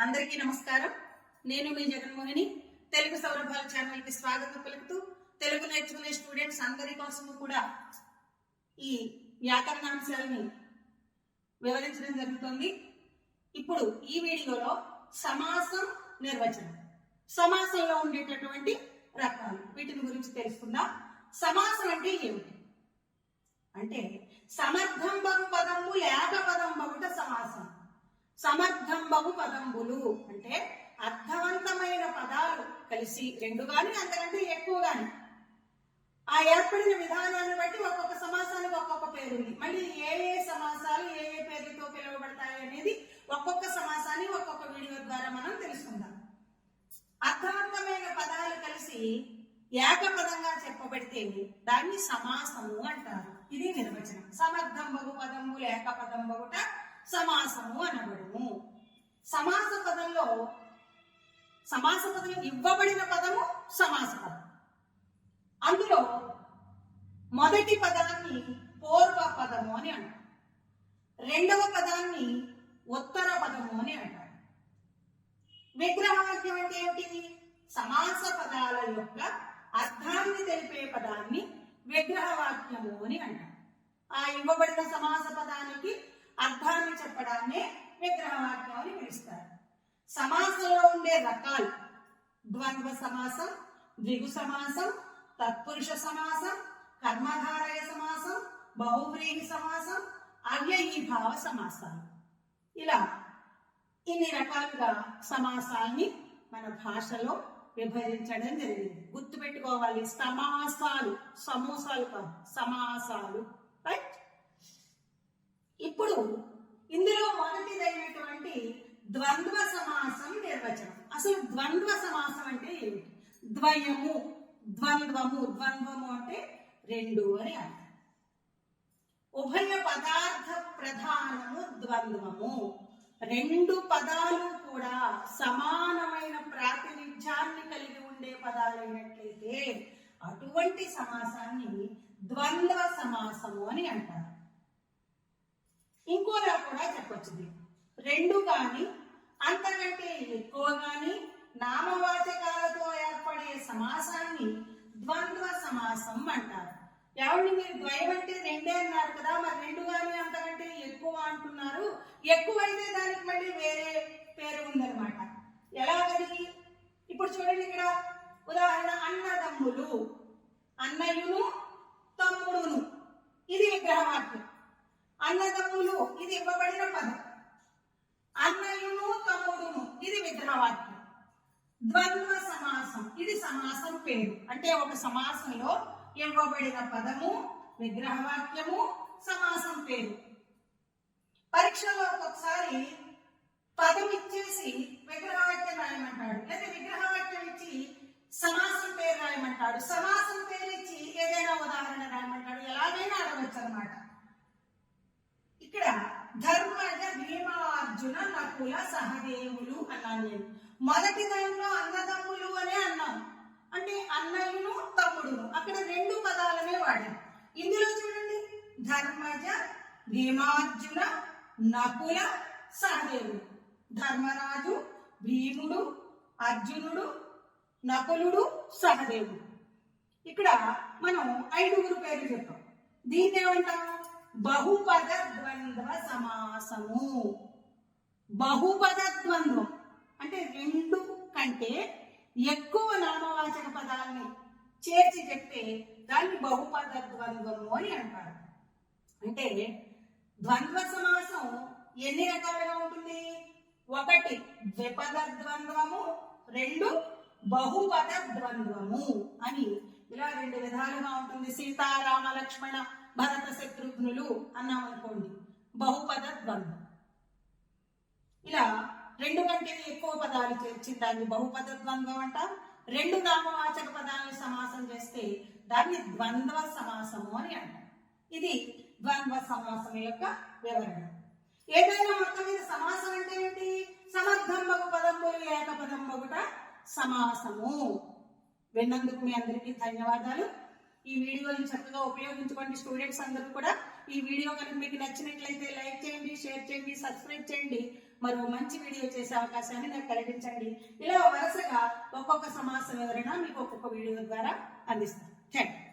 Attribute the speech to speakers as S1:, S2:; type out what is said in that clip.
S1: అందరికీ నమస్కారం. నేను మీ జగన్మోహిని. తెలుగు సౌరభాల ఛానల్ కి స్వాగతం పలుకుతూ తెలుగు నేర్చుకునే స్టూడెంట్స్ అందరి కోసము కూడా ఈ వ్యాకరణాంశాలని వివరించడం జరుగుతుంది. ఇప్పుడు ఈ వీడియోలో సమాసం నిర్వచనం, సమాసంలో ఉండేటటువంటి రకాలు, వీటిని గురించి తెలుసుకుందాం. సమాసం అంటే ఏమిటి అంటే సమర్థం బహు పదంబులు ఏకపదం బహుట సమాసం. సమర్థం బహు పదంబులు అంటే అర్థవంతమైన పదాలు కలిసి రెండు గాని అంతకంటే ఎక్కువ గాని ఆ ఏర్పడిన విధానాన్ని బట్టి ఒక్కొక్క సమాసానికి ఒక్కొక్క పేరు ఉంది. మళ్ళీ ఏ ఏ సమాసాలు ఏ ఏ పేర్లతో పిలువబడతాయి అనేది ఒక్కొక్క సమాసాన్ని ఒక్కొక్క వీడియో ద్వారా మనం తెలుసుకుందాం. అర్థవంతమైన పదాలు కలిసి ఏకపదంగా చెప్పబడితే దాన్ని సమాసము అంటారు. ఇది నిర్వచనం. సమర్థం బహు పదములు ఏకపదం బహుట సమాసము అనబడును. సమాస పదంలో సమాస పదం ఇవ్వబడిన పదము సమాస పదం. అందులో మొదటి పదాన్ని పూర్వ పదము అని అంటారు, రెండవ పదాన్ని ఉత్తర పదము అని అంటారు. విగ్రహవాక్యం అంటే ఏమిటి? సమాస పదాల యొక్క అర్థాన్ని తెలిపే పదాన్ని విగ్రహవాక్యము అని అంటారు. ఆ ఇవ్వబడిన సమాస పదానికి అర్థాన్ని చెప్పడాన్నే విగ్రహవాక్యం అని పిలుస్తారు. సమాసంలో ఉండే రకాలు ద్వంద్వ సమాసం, ద్విగు సమాసం, తత్పురుష సమాసం, కర్మధారయ సమాసం, బహువ్రీహి సమాసం, అవ్యయీభావ సమాసాలు. ఇలా ఇన్ని రకాలుగా సమాసాల్ని మన భాషలో విభజించడం జరిగింది. గుర్తుపెట్టుకోవాలి, సమాసాలు, సమోసాలు కాదు, సమాసాలు. రైట్. ఇప్పుడు ఇందులో మొదటిదైనటువంటి ద్వంద్వ సమాసం నిర్వచనం. అసలు ద్వంద్వ సమాసం అంటే ఏమిటి? ద్వయము, ద్వంద్వము. ద్వంద్వము అంటే రెండు అని అర్థం. ఉభయ పదార్థ ప్రధానము ద్వంద్వము. రెండు పదాలు కూడా సమానమైన ప్రాతినిధ్యాన్ని కలిగి ఉండే పదాలైనట్లయితే అటువంటి సమాసాన్ని ద్వంద్వ సమాసము అని అంటారు. ఇంకోలా కూడా చెప్పొచ్చు. రెండు గాని అంతకంటే ఎక్కువ గాని నామవాచకాలతో ఏర్పడే సమాసాన్ని ద్వంద్వ సమాసం అంటారు. ఎవరిని మీరు ద్వయం అంటే రెండే అన్నారు కదా, మరి రెండు గాని అంతకంటే ఎక్కువ అంటున్నారు. ఎక్కువైతే దానికి మళ్ళీ వేరే పేరు ఉందన్నమాట. ఎలాగని ఇప్పుడు చూడండి, ఇక్కడ ఉదాహరణ అన్నదమ్ములు, అన్నయ్యును తమ్ముడును, ఇది విగ్రహవాక్యం. అన్నదమ్ములు ఇది ఇవ్వబడిన పదం, అన్నయ్యును తమ్ముడును ఇది విగ్రహవాక్యం. ద్వంద్వ సమాసం ఇది సమాసం పేరు. అంటే ఒక సమాసంలో ఇవ్వబడిన పదము విగ్రహవాక్యము సమాసం పేరు. పరీక్షలో ఒక్కొక్కసారి పదం ఇచ్చేసి విగ్రహవాక్యం రాయమంటాడు, లేదా విగ్రహవాక్యం ఇచ్చి సమాసం పేరు రాయమంటాడు, సమాసం పేరు ఇచ్చి ఏదైనా ఉదాహరణ రాయమంటాడు. ఎలాగైనా అడగచ్చు అన్నమాట. ఇక్కడ ధర్మజ భీమార్జున నకుల సహదేవులు అన్నాను నేను. మొదటి దానిలో అన్నదమ్ములు అనే అన్నాం, అంటే అన్నయ్యను తమ్ముడును. అక్కడ రెండు పదాలనే వాడాం. ఇందులో చూడండి, ధర్మజ భీమార్జున నకుల సహదేవుడు. ధర్మరాజు, భీముడు, అర్జునుడు, నకులుడు, సహదేవుడు. ఇక్కడ మనం 5 పేర్లు చెప్పాం. దీన్ని ఏమంటాం? బహుపద ద్వంద్వ సమాసము. బహుపద ద్వంద్వం అంటే రెండు కంటే ఎక్కువ నామవాచక పదాలని చేర్చి చెప్తే దాన్ని బహుపద ద్వంద్వము అని అంటారు. అంటే ద్వంద్వ సమాసం ఎన్ని రకాలుగా ఉంటుంది? 1 ద్విపద ద్వంద్వము, 2 బహుపద ద్వంద్వము అని ఇలా 2 విధాలుగా ఉంటుంది. సీతారామ లక్ష్మణ భరత శత్రుఘ్నులు అన్నామనుకోండి, బహుపద ద్వంద్వం. ఇలా 2 కంటే ఎక్కువ పదాలు చేర్చి దాన్ని బహుపద ద్వంద్వం అంటారు. 2 నామవాచక పదాలను సమాసం చేస్తే దాన్ని ద్వంద్వ సమాసము అని అంటారు. ఇది ద్వంద్వ సమాసం యొక్క వివరణ. ఏదైనా మొత్తం మీద సమాసం అంటే ఏంటి? సమర్థం బహు పదంబులు ఏకపదం బహుట సమాసము. విన్నందుకు మీ అందరికీ ధన్యవాదాలు. ఈ వీడియోని చక్కగా ఉపయోగించుకోండి స్టూడెంట్స్ అందరూ కూడా. ఈ వీడియో కనుక మీకు నచ్చినట్లయితే లైక్ చేయండి, షేర్ చేయండి, సబ్స్క్రైబ్ చేయండి. మరో మంచి వీడియో చేసే అవకాశాన్ని నాకు కలిగించండి. ఇలా వరుసగా ఒక్కొక్క సమాస వివరణ మీకు ఒక్కొక్క వీడియో ద్వారా అందిస్తాను. Thank you.